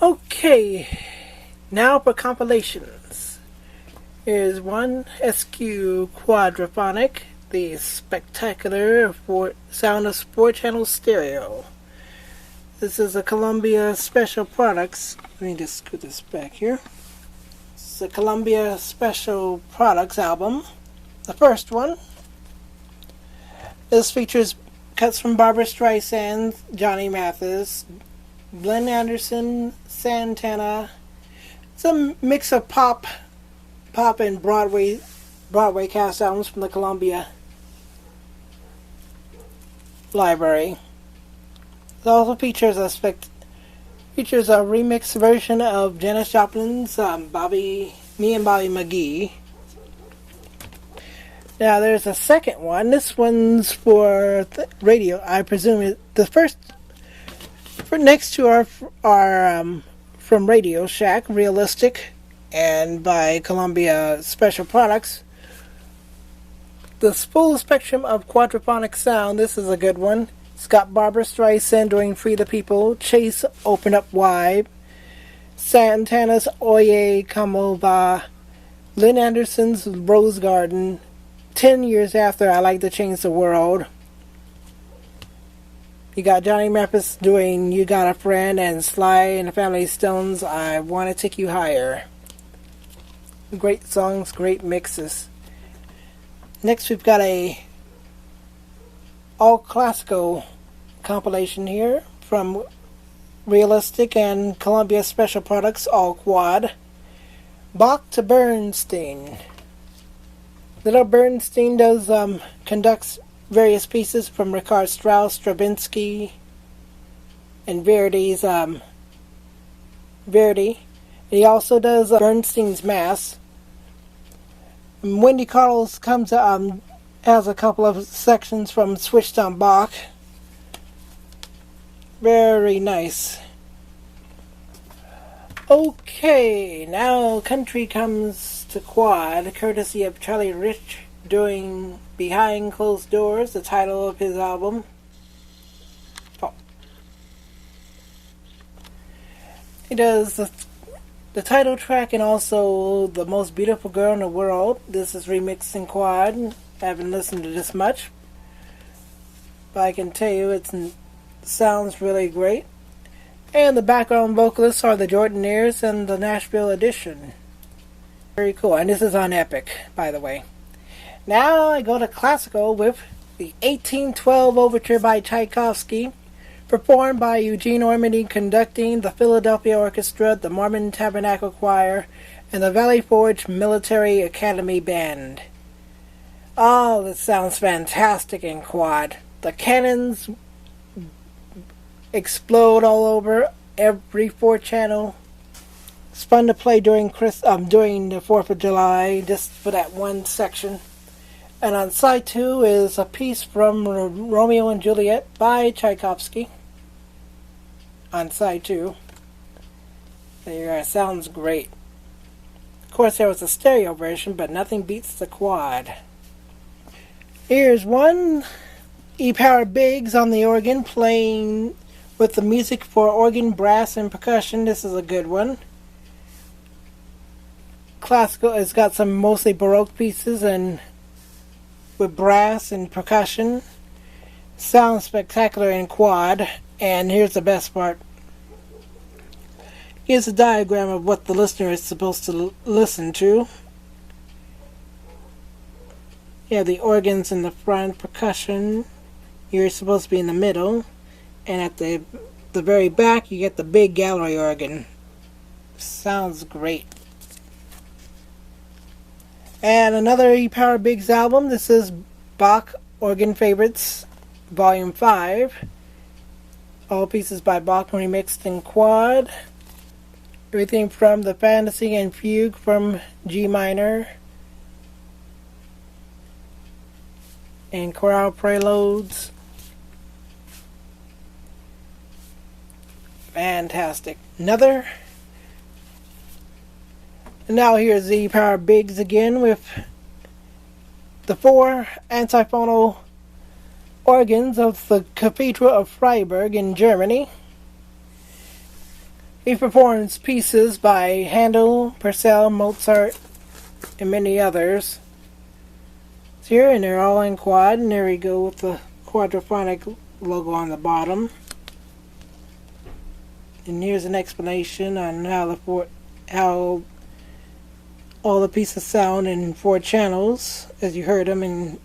Okay, now for compilations. Here's one SQ Quadraphonic, the spectacular sound of 4-channel stereo. This is a Columbia Special Products. Let me just scoot this back here. It's a Columbia Special Products album. The first one. This features cuts from Barbra Streisand, Johnny Mathis, Glenn Anderson, Santana. It's a mix of pop and Broadway cast albums from the Columbia Library. It also features a remix version of Janis Joplin's Me and Bobby McGee. Now there's a second one. This one's for radio. I presume the first next to our from Radio Shack, Realistic, and by Columbia Special Products. The full spectrum of quadraphonic sound. This is a good one. It's got Barbra Streisand doing Free the People, Chase Open Up Wide, Santana's Oye Como Va, Lynn Anderson's Rose Garden, 10 Years After I Like to Change the World. You got Johnny Mathis doing You Got a Friend, and Sly and the Family Stones, I Want to Take You Higher. Great songs, great mixes. Next we've got a all classical compilation here from Realistic and Columbia Special Products, all quad. Bach to Bernstein. Little Bernstein conducts various pieces from Richard Strauss, Stravinsky, and Verdi's Verdi. And he also does Bernstein's Mass. And Wendy Carlos has a couple of sections from Switched on Bach. Very nice. Okay, now country comes to quad, courtesy of Charlie Rich doing Behind Closed Doors, the title of his album. Oh. He does the title track and also The Most Beautiful Girl in the World. This is remixed in quad. I haven't listened to this much, but I can tell you it sounds really great. And the background vocalists are the Jordanaires and the Nashville Edition. Very cool. And this is on Epic, by the way. Now I go to classical with the 1812 Overture by Tchaikovsky, performed by Eugene Ormandy conducting the Philadelphia Orchestra, the Mormon Tabernacle Choir, and the Valley Forge Military Academy Band. Oh, this sounds fantastic in quad. The cannons explode all over every 4-channel. It's fun to play during the 4th of July, just for that one section. And on side 2 is a piece from Romeo and Juliet by Tchaikovsky. On side 2. There, it sounds great. Of course, there was a stereo version, but nothing beats the quad. Here's one E-Power Biggs on the organ, playing with the music for organ, brass, and percussion. This is a good one. Classical, it's got some mostly Baroque pieces and with brass and percussion. Sounds spectacular in quad. And here's the best part. Here's a diagram of what the listener is supposed to listen to. You have the organs in the front, percussion. You're supposed to be in the middle. And at the very back, you get the big gallery organ. Sounds great. And another E-Power Biggs album. This is Bach Organ Favorites, Volume 5. All pieces by Bach remixed in quad. Everything from the Fantasy and Fugue from G minor. And chorale preludes. Fantastic. Another. And now here's the E-Power Biggs again with the 4 antiphonal organs of the Cathedral of Freiburg in Germany. He performs pieces by Handel, Purcell, Mozart, and many others. Here, and they're all in quad, and there we go with the Quadraphonic logo on the bottom. And here's an explanation on how all the pieces sound in 4 channels, as you heard them, and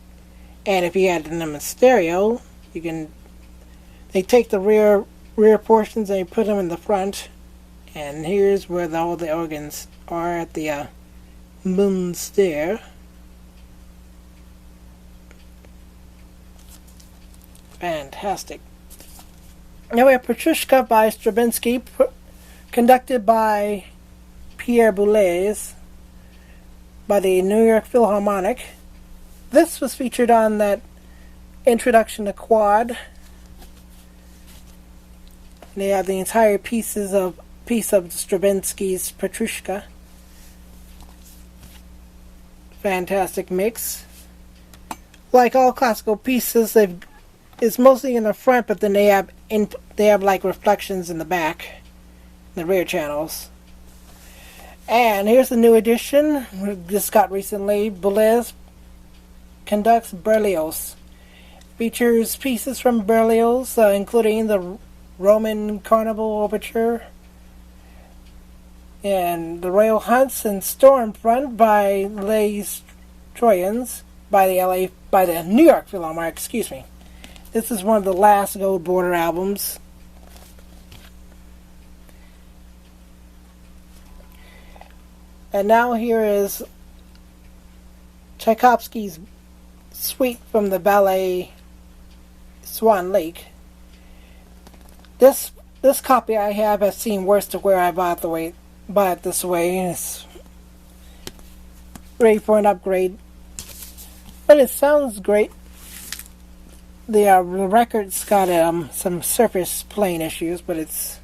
if you had them in stereo, they take the rear portions and they put them in the front. And here's where all the organs are at the moon stair. Fantastic. Now we have Petrushka by Stravinsky, conducted by Pierre by the New York Philharmonic. This was featured on that introduction to quad. They have the entire piece of Stravinsky's Petrushka. Fantastic mix. Like all classical pieces, it's mostly in the front, but then they have like reflections in the back, the rear channels. And here's the new edition we just got recently. Ballet conducts Berlioz. Features pieces from Berlioz, including the Roman Carnival Overture and the Royal Hunts and Stormfront by Les Troyens by the New York Philharmonic. Excuse me. This is one of the last Gold Border albums. And now here is Tchaikovsky's suite from the ballet Swan Lake. This copy I have has seen worse to where I bought it this way. It's ready for an upgrade, but it sounds great. The record's got some surface playing issues, but it's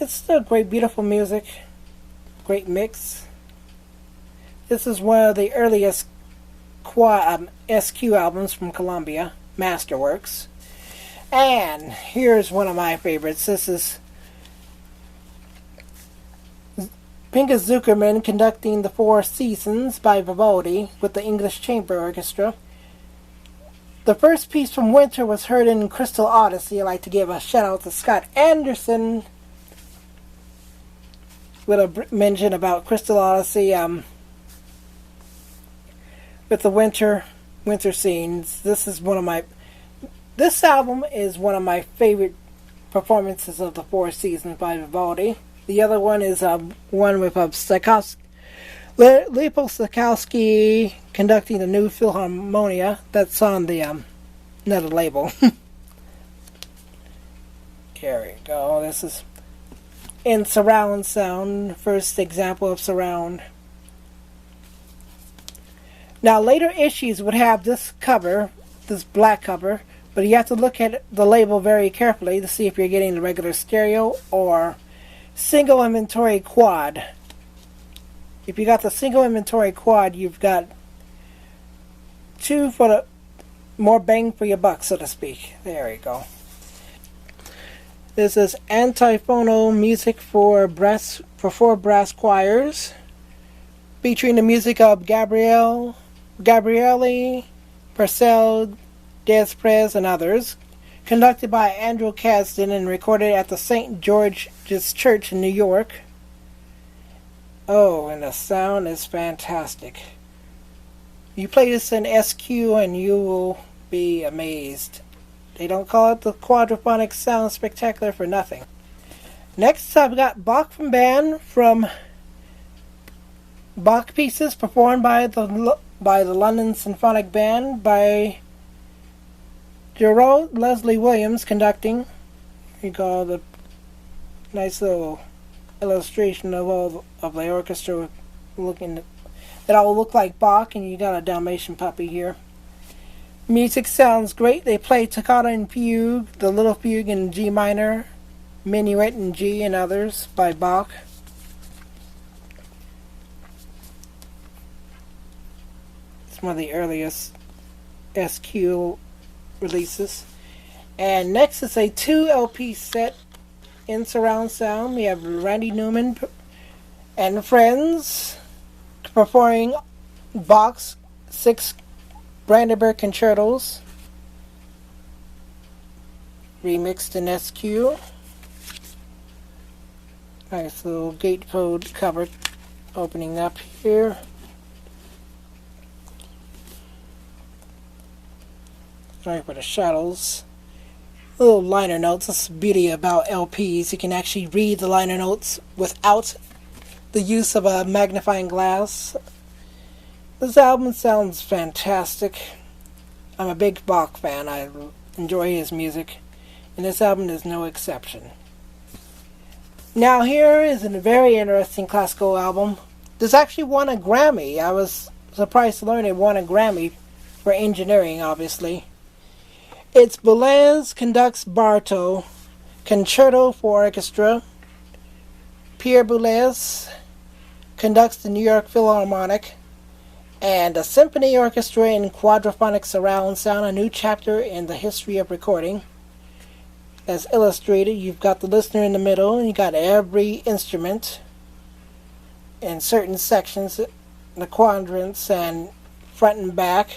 still great, beautiful music, great mix. This is one of the earliest SQ albums from Columbia, Masterworks. And here's one of my favorites. This is Pinchas Zukerman conducting the Four Seasons by Vivaldi with the English Chamber Orchestra. The first piece from Winter was heard in Crystal Odyssey. I'd like to give a shout out to Scott Anderson with a mention about Crystal Odyssey with the winter scenes. This album is one of my favorite performances of the Four Seasons by Vivaldi. The other one is one with Tchaikovsky. Leopold Tchaikovsky conducting the New Philharmonia. That's on the another label. Here we go. This is in surround sound. First example of surround. Now later issues would have this cover, this black cover, but you have to look at the label very carefully to see if you're getting the regular stereo or single inventory quad. If you got the single inventory quad, you've got more bang for your buck, so to speak. There we go. This is antiphonal music for 4 brass choirs, featuring the music of Gabriele, Purcell, Desprez, and others. Conducted by Andrew Kasdan and recorded at the St. George's Church in New York. Oh, and the sound is fantastic. You play this in SQ and you will be amazed. They don't call it the Quadraphonic Sound Spectacular for nothing. Next, I've got Bach from Band from Bach pieces performed by the London Symphonic Band by Gerald Leslie Williams conducting. You got the nice little illustration of all of the orchestra that all look like Bach, and you got a Dalmatian puppy here. Music sounds great. They play Toccata and Fugue, the Little Fugue in G minor, Minuet in G, and others by Bach. It's one of the earliest SQ releases. And next is a 2 LP set in surround sound. We have Randy Newman and friends performing Bach's 6 Brandenburg concertos, remixed in SQ. Nice little gatefold cover opening up here. Sorry for the shadows. Little liner notes. That's the beauty about LPs. You can actually read the liner notes without the use of a magnifying glass. This album sounds fantastic. I'm a big Bach fan. I enjoy his music, and this album is no exception. Now here is a very interesting classical album. This actually won a Grammy. I was surprised to learn it won a Grammy for engineering, obviously. It's Boulez conducts Bartók, Concerto for Orchestra. Pierre Boulez conducts the New York Philharmonic, and a symphony orchestra in quadraphonic surround sound, a new chapter in the history of recording. As illustrated, you've got the listener in the middle, and you got every instrument in certain sections, the quadrants and front and back.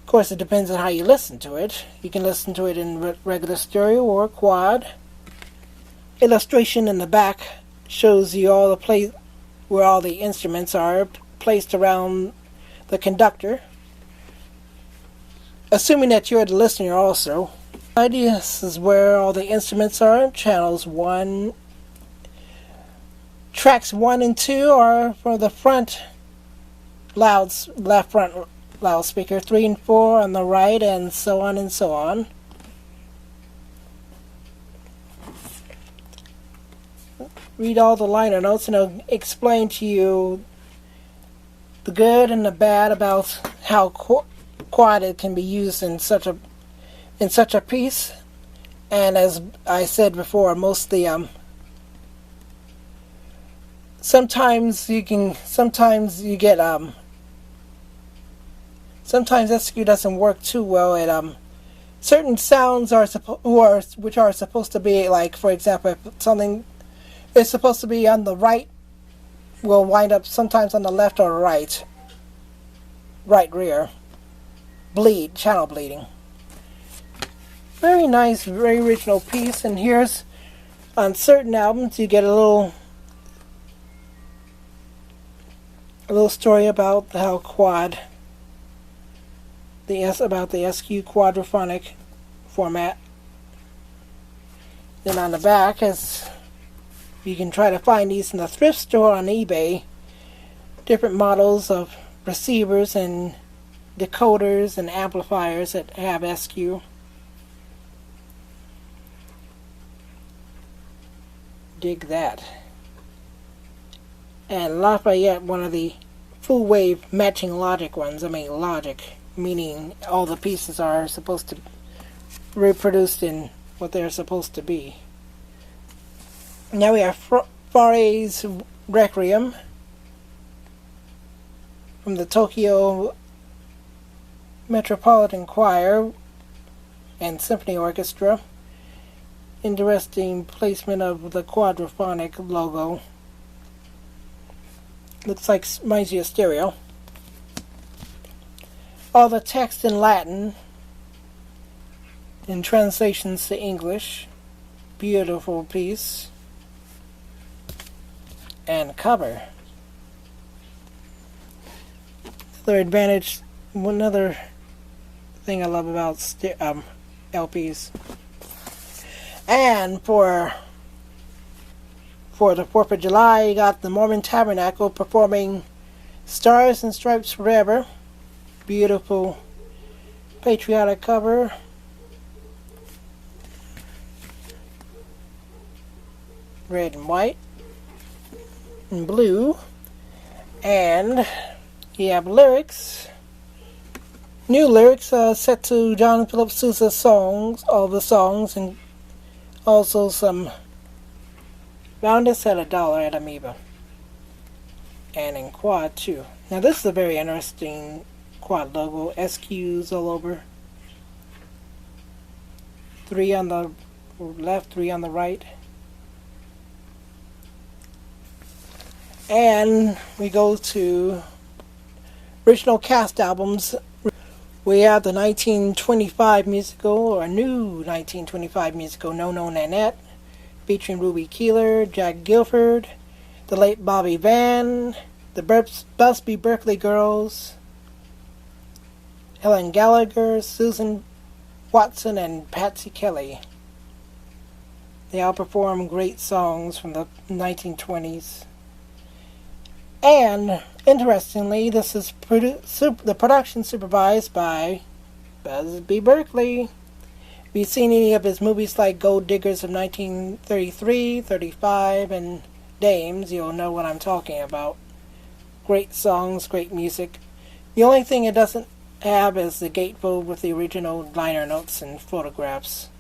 Of course, it depends on how you listen to it. You can listen to it in regular stereo or quad. Illustration in the back shows you all the place where all the instruments are placed around the conductor, assuming that you're the listener also. This is where all the instruments are. Channels 1, tracks 1 and 2 are for the front left front loudspeaker, 3 and 4 on the right, and so on and so on. Read all the liner notes, and it'll explain to you the good and the bad about how quad it can be used in such a piece. And as I said before, mostly sometimes SQ doesn't work too well at certain sounds which are supposed to be, like, for example, if something is supposed to be on the right will wind up sometimes on the left or right rear. Channel bleeding. Very nice, very original piece. And here's, on certain albums, you get a little story about how about the SQ quadraphonic format. Then on the back, as you can try to find these in the thrift store on eBay, different models of receivers and decoders and amplifiers that have SQ. Dig that. And Lafayette, one of the full wave matching logic ones. I mean logic, meaning all the pieces are supposed to reproduced in what they're supposed to be. Now we have Fauré's Requiem from the Tokyo Metropolitan Choir and Symphony Orchestra. Interesting placement of the quadraphonic logo. Looks like, reminds you of stereo. All the text in Latin and translations to English. Beautiful piece. And cover. Another thing I love about LPs. And for the 4th of July, you got the Mormon Tabernacle performing Stars and Stripes Forever. Beautiful patriotic cover. Red and white and blue. And you have lyrics. New lyrics set to John Philip Sousa's songs, all the songs, and also some. Found this at $1 at Amoeba. And in quad too. Now this is a very interesting quad logo. SQs all over. 3 on the left, 3 on the right. And we go to original cast albums. We have the 1925 musical, or a new 1925 musical, No No Nanette, featuring Ruby Keeler, Jack Guilford, the late Bobby Van, the Busby Berkeley Girls, Helen Gallagher, Susan Watson, and Patsy Kelly. They all perform great songs from the 1920s. And, interestingly, this is the production supervised by Busby Berkeley. If you've seen any of his movies like Gold Diggers of 1933, 35, and Dames, you'll know what I'm talking about. Great songs, great music. The only thing it doesn't have is the gatefold with the original liner notes and photographs.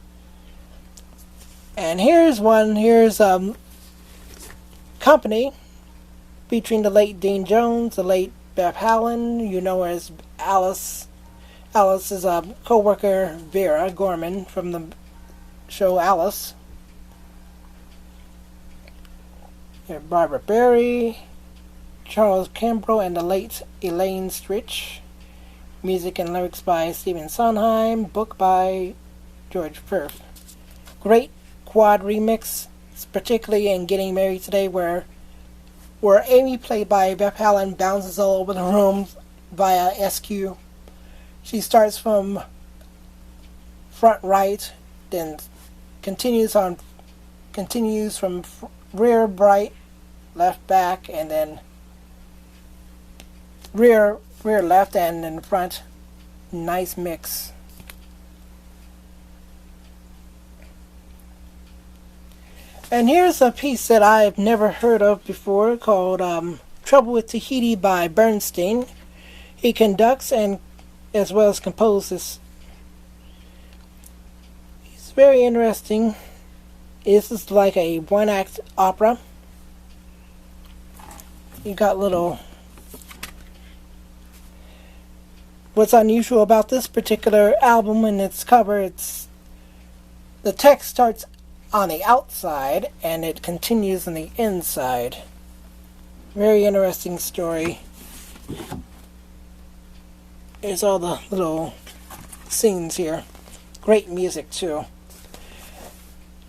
And here's Company, featuring the late Dean Jones, the late Beth Hallen, you know her as Alice. Alice is a co-worker, Vera Gorman, from the show Alice. Barbara Berry, Charles Kimbrough, and the late Elaine Stritch. Music and lyrics by Stephen Sondheim. Book by George Firth. Great quad remix, particularly in Getting Married Today, where Amy, played by Beth Hallen, bounces all over the room via SQ. She starts from front right, then continues from rear right, left back, and then rear left, and in front. Nice mix. And here's a piece that I've never heard of before called Trouble with Tahiti by Bernstein. He conducts and as well as composes. It's very interesting. This is like a one-act opera. You got little... What's unusual about this particular album and its cover, the text starts on the outside and it continues on the inside. Very interesting story. There's all the little scenes here. Great music too.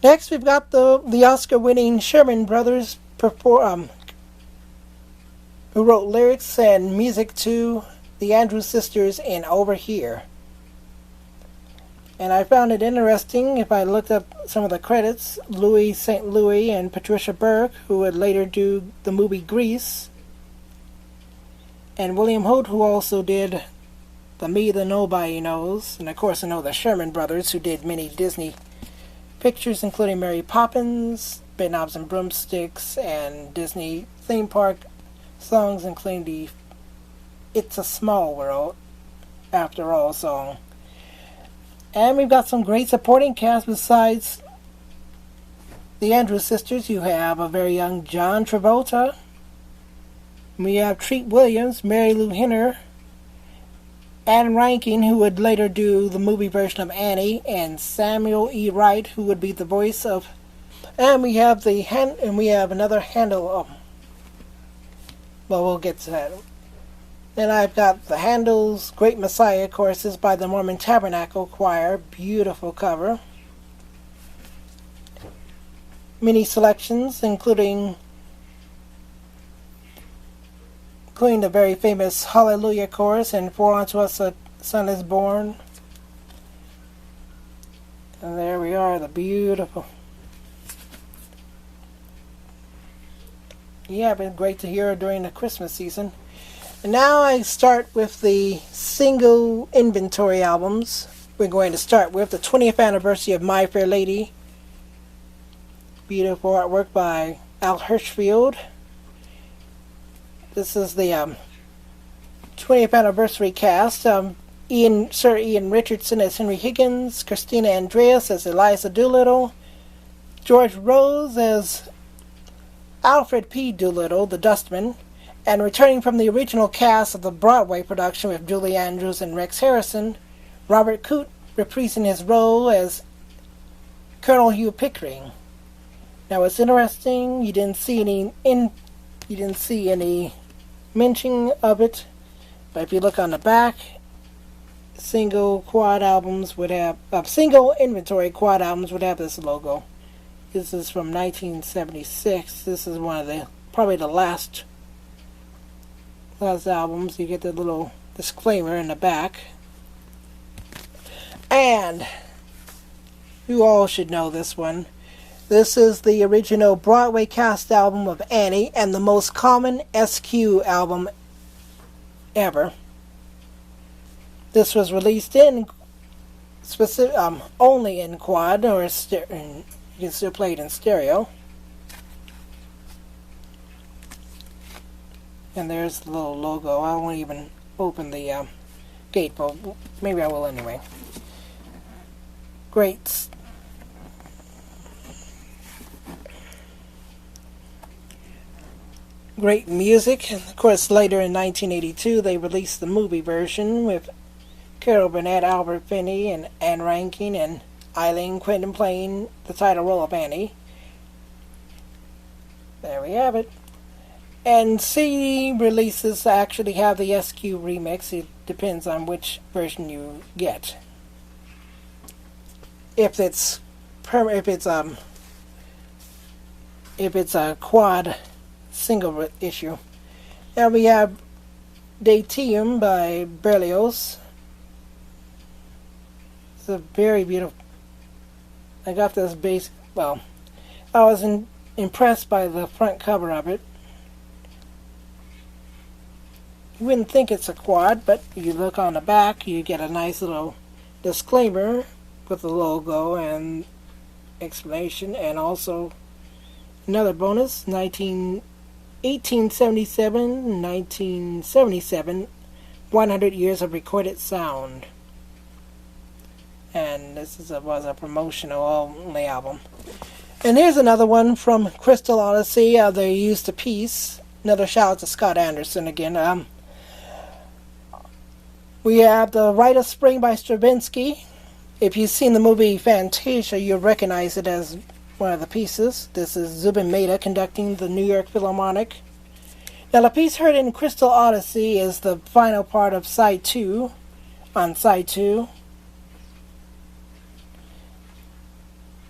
Next we've got the Oscar-winning Sherman Brothers who wrote lyrics and music to the Andrews Sisters in Over Here. And I found it interesting, if I looked up some of the credits, Louis St. Louis and Patricia Burke, who would later do the movie Grease, and William Holt, who also did the Me the Nobody Knows, and of course I know the Sherman Brothers, who did many Disney pictures, including Mary Poppins, Bedknobs and Broomsticks, and Disney theme park songs, including the It's a Small World, After All song. And we've got some great supporting cast besides the Andrews Sisters. You have a very young John Travolta. We have Treat Williams, Mary Lou Henner, Anne Rankin, who would later do the movie version of Annie, and Samuel E. Wright, who would be the voice of. And we have another Handel. Well, we'll get to that. Then I've got the Handel's Great Messiah choruses by the Mormon Tabernacle Choir. Beautiful cover. Many selections, including the very famous Hallelujah chorus and For Unto Us a Son is Born. And there we are, the beautiful. Yeah, been great to hear during the Christmas season. And now I start with the single inventory albums. We're going to start with the 20th anniversary of My Fair Lady. Beautiful artwork by Al Hirschfeld. This is the 20th anniversary cast. Sir Ian Richardson as Henry Higgins, Christina Andreas as Eliza Doolittle, George Rose as Alfred P. Doolittle, the Dustman, and returning from the original cast of the Broadway production with Julie Andrews and Rex Harrison, Robert Coote reprising his role as Colonel Hugh Pickering. Now it's interesting, you didn't see any mention of it, but if you look on the back, single inventory quad albums would have this logo. This is from 1976. This is one of probably the last albums. You get the little disclaimer in the back. And you all should know this one. This is the original Broadway cast album of Annie and the most common SQ album ever. This was released in only in quad, or you can still play it in stereo. And there's the little logo. I won't even open the gatefold. Maybe I will anyway. Great. Great music. And of course, later in 1982, they released the movie version with Carol Burnett, Albert Finney, and Anne Rankin, and Eileen Quinton playing the title role of Annie. There we have it. And CD releases actually have the SQ remix. It depends on which version you get. If it's a quad single issue. Now we have Datium by Berlioz. It's a very beautiful. I got this base. Well, I was impressed by the front cover of it. You wouldn't think it's a quad, but you look on the back, you get a nice little disclaimer with the logo and explanation, and also another bonus, 1977, 100 years of recorded sound. And this was a promotional only album. And here's another one from Crystal Odyssey. They used a piece. Another shout out to Scott Anderson again. We have the Rite of Spring by Stravinsky. If you've seen the movie Fantasia, you'll recognize it as one of the pieces. This is Zubin Mehta conducting the New York Philharmonic. Now the piece heard in Crystal Odyssey is the final part of side 2. On side 2.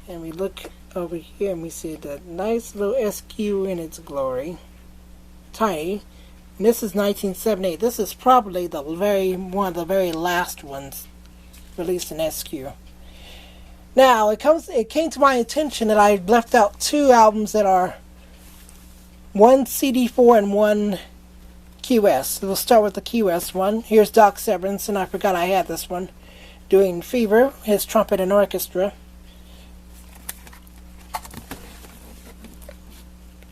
And we look over here and we see the nice little SQ in its glory. Tiny. And this is 1978. This is probably one of the very last ones released in SQ. Now it came to my attention that I left out 2 albums that are one CD4 and one QS. We'll start with the QS one. Here's Doc Severinsen, and I forgot I had this one, doing Fever, his trumpet and orchestra.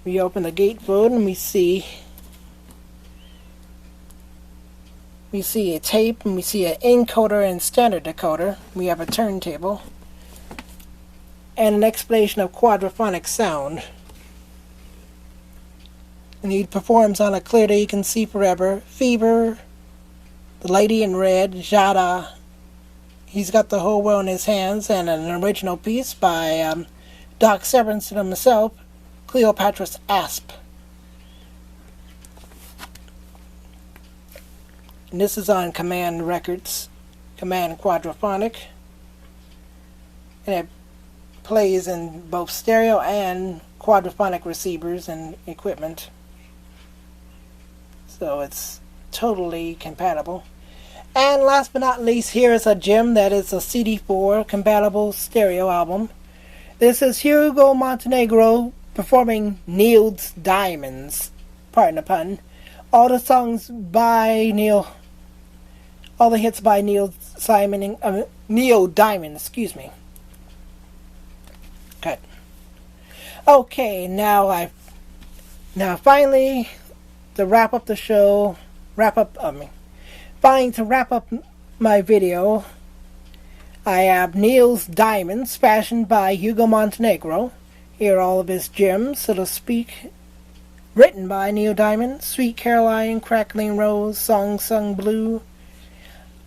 We open the gatefold and we see a tape, and we see an encoder and standard decoder. We have a turntable and an explanation of quadraphonic sound. And he performs on a Clear Day You Can See Forever, Fever, The Lady in Red, Jada. He's Got the Whole World in His Hands, and an original piece by Doc Severinsen himself, Cleopatra's Asp. And this is on Command Records, Command Quadraphonic. And it plays in both stereo and quadraphonic receivers and equipment. So it's totally compatible. And last but not least, here is a gem that is a CD4 compatible stereo album. This is Hugo Montenegro performing Neil's Diamonds. Pardon the pun. All the songs by Neil, all the hits by Neil Diamond, excuse me. Cut. Okay, now finally to wrap up the show, finally to wrap up my video, I have Neil's Diamonds, fashioned by Hugo Montenegro. Here are all of his gems, so to speak. Written by Neil Diamond, Sweet Caroline, Crackling Rose, Song Sung Blue,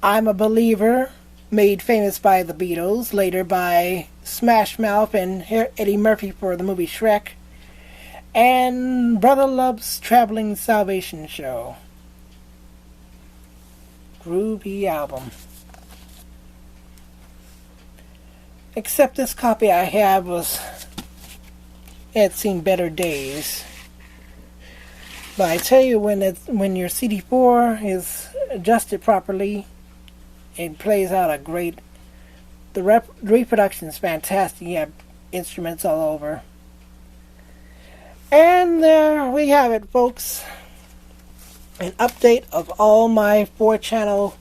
I'm a Believer, made famous by the Beatles, later by Smash Mouth and Eddie Murphy for the movie Shrek, and Brother Love's Traveling Salvation Show. Groovy album. Except this copy I have had seen better days. But I tell you, when your CD4 is adjusted properly, it plays out a great. The reproduction is fantastic. You have instruments all over. And there we have it, folks. An update of all my 4-channel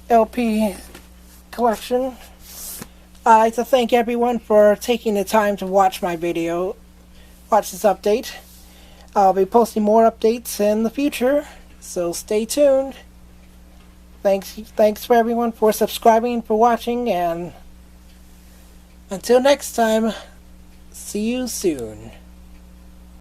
LP collection. I'd like to thank everyone for taking the time to watch my video. Watch this update. I'll be posting more updates in the future, so stay tuned. Thanks for everyone for subscribing, for watching, and until next time, see you soon.